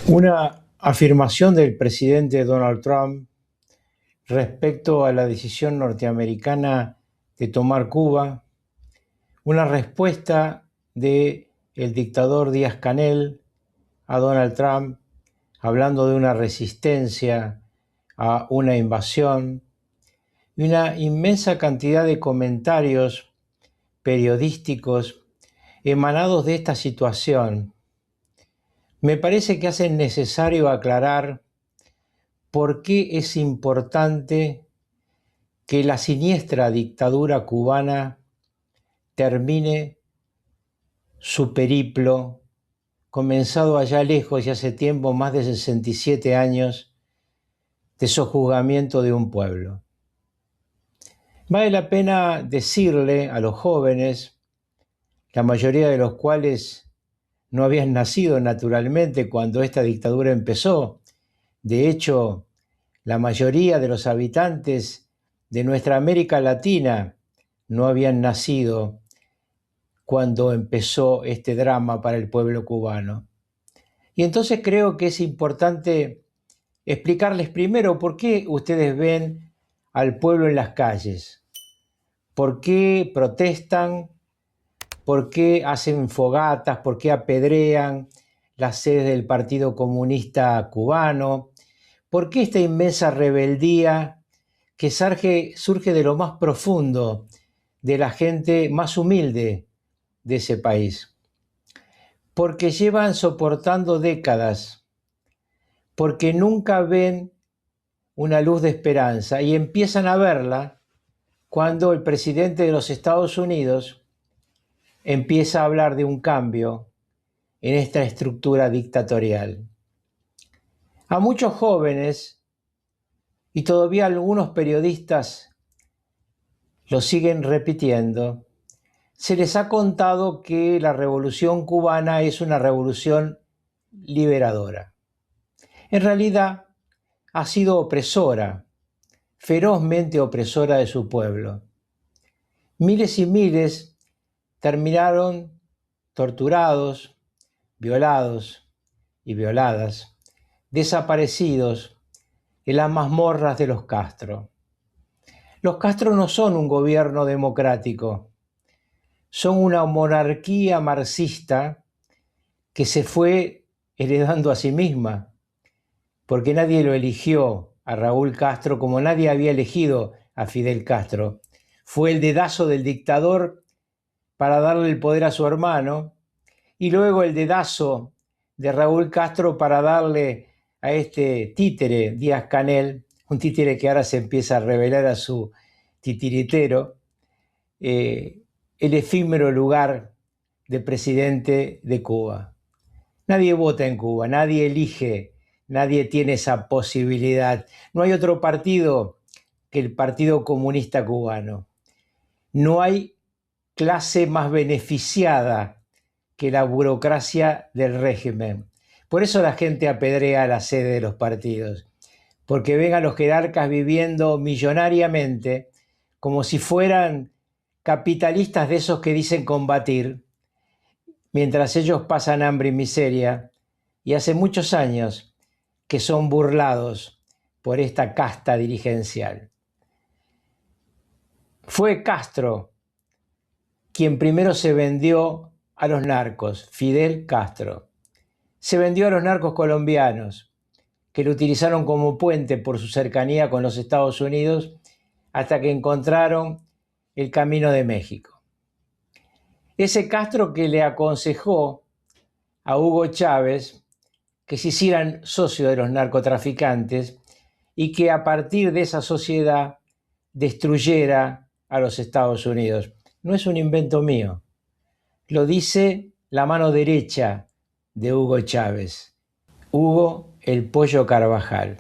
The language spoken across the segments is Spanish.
Una afirmación del presidente Donald Trump respecto a la decisión norteamericana de tomar Cuba, una respuesta del dictador Díaz-Canel a Donald Trump hablando de una resistencia a una invasión y una inmensa cantidad de comentarios periodísticos emanados de esta situación. Me parece que hacen necesario aclarar por qué es importante que la siniestra dictadura cubana termine su periplo, comenzado allá lejos y hace tiempo, más de 67 años, de sojuzgamiento de un pueblo. Vale la pena decirle a los jóvenes, la mayoría de los cuales no habían nacido naturalmente cuando esta dictadura empezó. De hecho, la mayoría de los habitantes de nuestra América Latina no habían nacido cuando empezó este drama para el pueblo cubano. Y entonces creo que es importante explicarles primero por qué ustedes ven al pueblo en las calles, por qué protestan, por qué hacen fogatas, por qué apedrean las sedes del Partido Comunista Cubano, por qué esta inmensa rebeldía que surge de lo más profundo de la gente más humilde de ese país. Porque llevan soportando décadas, porque nunca ven una luz de esperanza y empiezan a verla cuando el presidente de los Estados Unidos empieza a hablar de un cambio en esta estructura dictatorial. A muchos jóvenes y todavía algunos periodistas lo siguen repitiendo, se les ha contado que la revolución cubana es una revolución liberadora. En realidad, ha sido opresora, ferozmente opresora de su pueblo. Miles y miles terminaron torturados, violados y violadas, desaparecidos en las mazmorras de los Castro. Los Castro no son un gobierno democrático, son una monarquía marxista que se fue heredando a sí misma, porque nadie lo eligió a Raúl Castro como nadie había elegido a Fidel Castro. Fue el dedazo del dictador para darle el poder a su hermano y luego el dedazo de Raúl Castro para darle a este títere Díaz-Canel, un títere que ahora se empieza a revelar a su titiritero, el efímero lugar de presidente de Cuba. Nadie vota en Cuba, nadie elige, nadie tiene esa posibilidad. No hay otro partido que el Partido Comunista Cubano. No hay clase más beneficiada que la burocracia del régimen. Por eso la gente apedrea la sede de los partidos, porque ven a los jerarcas viviendo millonariamente como si fueran capitalistas de esos que dicen combatir, mientras ellos pasan hambre y miseria, y hace muchos años que son burlados por esta casta dirigencial. Fue Castro quien primero se vendió a los narcos, Fidel Castro. Se vendió a los narcos colombianos, que lo utilizaron como puente por su cercanía con los Estados Unidos, hasta que encontraron el camino de México. Ese Castro que le aconsejó a Hugo Chávez que se hicieran socio de los narcotraficantes y que a partir de esa sociedad destruyera a los Estados Unidos. No es un invento mío, lo dice la mano derecha de Hugo Chávez, Hugo el Pollo Carvajal.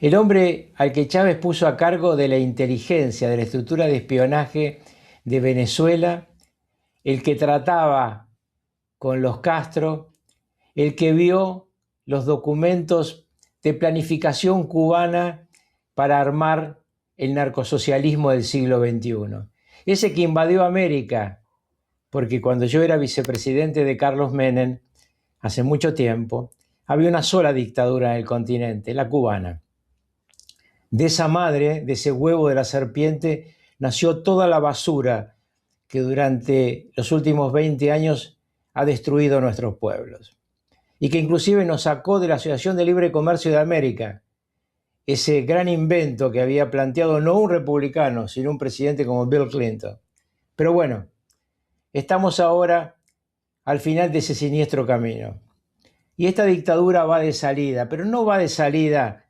El hombre al que Chávez puso a cargo de la inteligencia, de la estructura de espionaje de Venezuela, el que trataba con los Castro, el que vio los documentos de planificación cubana para armar el narcosocialismo del siglo XXI. Ese que invadió América, porque cuando yo era vicepresidente de Carlos Menem, hace mucho tiempo, había una sola dictadura en el continente, la cubana. De esa madre, de ese huevo de la serpiente, nació toda la basura que durante los últimos 20 años ha destruido nuestros pueblos. Y que inclusive nos sacó de la Asociación de Libre Comercio de América, ese gran invento que había planteado no un republicano, sino un presidente como Bill Clinton. Pero bueno, estamos ahora al final de ese siniestro camino. Y esta dictadura va de salida, pero no va de salida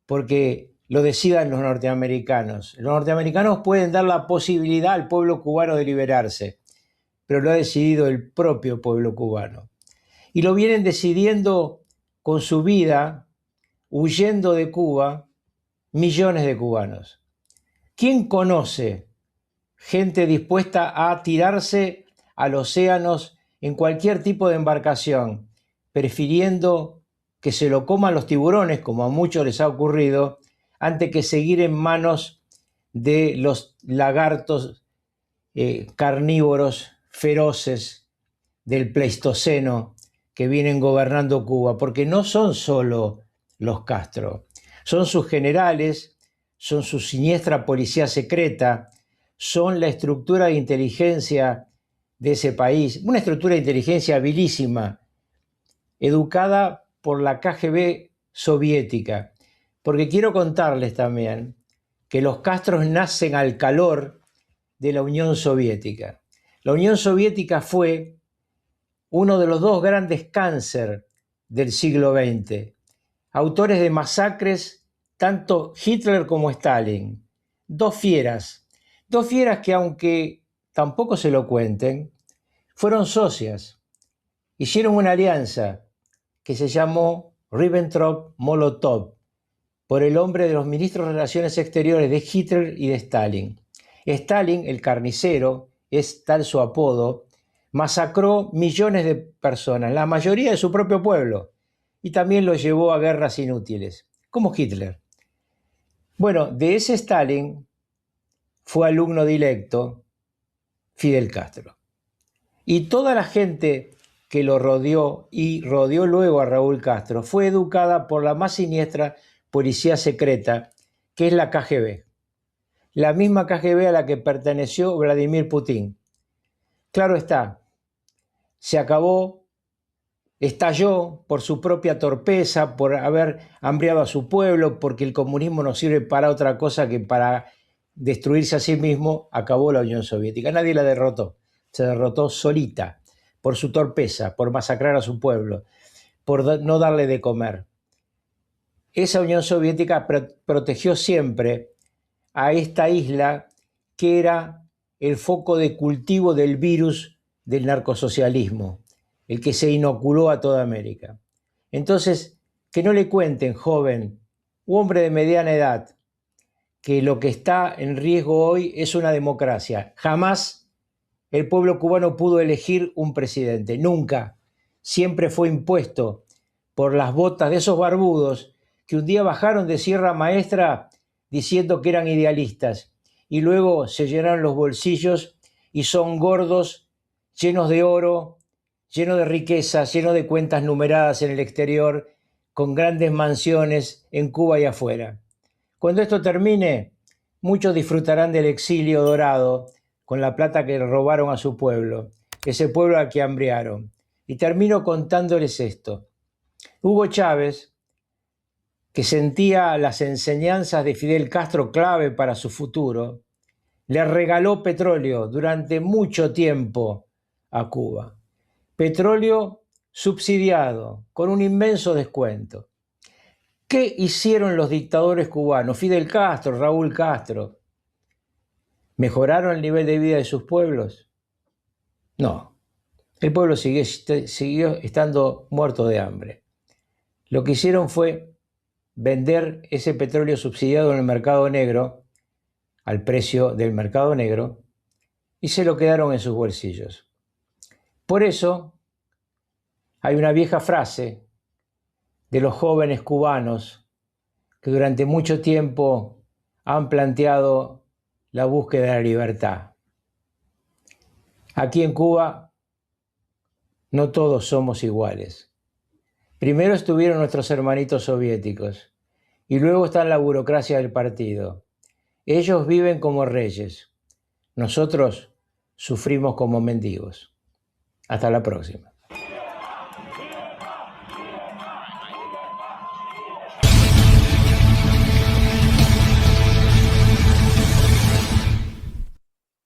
porque lo decidan los norteamericanos. Los norteamericanos pueden dar la posibilidad al pueblo cubano de liberarse, pero lo ha decidido el propio pueblo cubano. Y lo vienen decidiendo con su vida, huyendo de Cuba, millones de cubanos. ¿Quién conoce gente dispuesta a tirarse al océano en cualquier tipo de embarcación, prefiriendo que se lo coman los tiburones, como a muchos les ha ocurrido, antes que seguir en manos de los lagartos carnívoros feroces del Pleistoceno que vienen gobernando Cuba? Porque no son solo los Castro, son sus generales, son su siniestra policía secreta, son la estructura de inteligencia de ese país, una estructura de inteligencia habilísima, educada por la KGB soviética. Porque quiero contarles también que los Castros nacen al calor de la Unión Soviética. La Unión Soviética fue uno de los dos grandes cánceres del siglo XX, autores de masacres, tanto Hitler como Stalin, dos fieras que, aunque tampoco se lo cuenten, fueron socias, hicieron una alianza que se llamó Ribbentrop-Molotov, por el nombre de los ministros de Relaciones Exteriores de Hitler y de Stalin. Stalin, el carnicero, es tal su apodo, masacró millones de personas, la mayoría de su propio pueblo, y también los llevó a guerras inútiles, como Hitler. Bueno, de ese Stalin fue alumno directo Fidel Castro. Y toda la gente que lo rodeó y rodeó luego a Raúl Castro fue educada por la más siniestra policía secreta, que es la KGB. La misma KGB a la que perteneció Vladimir Putin. Claro está, se acabó, estalló por su propia torpeza, por haber hambriado a su pueblo, porque el comunismo no sirve para otra cosa que para destruirse a sí mismo. Acabó la Unión Soviética. Nadie la derrotó, se derrotó solita, por su torpeza, por masacrar a su pueblo, por no darle de comer. Esa Unión Soviética protegió siempre a esta isla que era el foco de cultivo del virus del narcosocialismo, el que se inoculó a toda América. Entonces, que no le cuenten, joven u hombre de mediana edad, que lo que está en riesgo hoy es una democracia. Jamás el pueblo cubano pudo elegir un presidente, nunca. Siempre fue impuesto por las botas de esos barbudos que un día bajaron de Sierra Maestra diciendo que eran idealistas y luego se llenaron los bolsillos y son gordos, llenos de oro, llenos de riquezas, llenos de cuentas numeradas en el exterior, con grandes mansiones en Cuba y afuera. Cuando esto termine, muchos disfrutarán del exilio dorado con la plata que robaron a su pueblo, ese pueblo al que hambriaron. Y termino contándoles esto. Hugo Chávez, que sentía las enseñanzas de Fidel Castro clave para su futuro, le regaló petróleo durante mucho tiempo a Cuba. Petróleo subsidiado, con un inmenso descuento. ¿Qué hicieron los dictadores cubanos? Fidel Castro, Raúl Castro. ¿Mejoraron el nivel de vida de sus pueblos? No. El pueblo siguió estando muerto de hambre. Lo que hicieron fue vender ese petróleo subsidiado en el mercado negro, al precio del mercado negro, y se lo quedaron en sus bolsillos. Por eso hay una vieja frase de los jóvenes cubanos que durante mucho tiempo han planteado la búsqueda de la libertad. Aquí en Cuba no todos somos iguales. Primero estuvieron nuestros hermanitos soviéticos y luego está la burocracia del partido. Ellos viven como reyes. Nosotros sufrimos como mendigos. Hasta la próxima.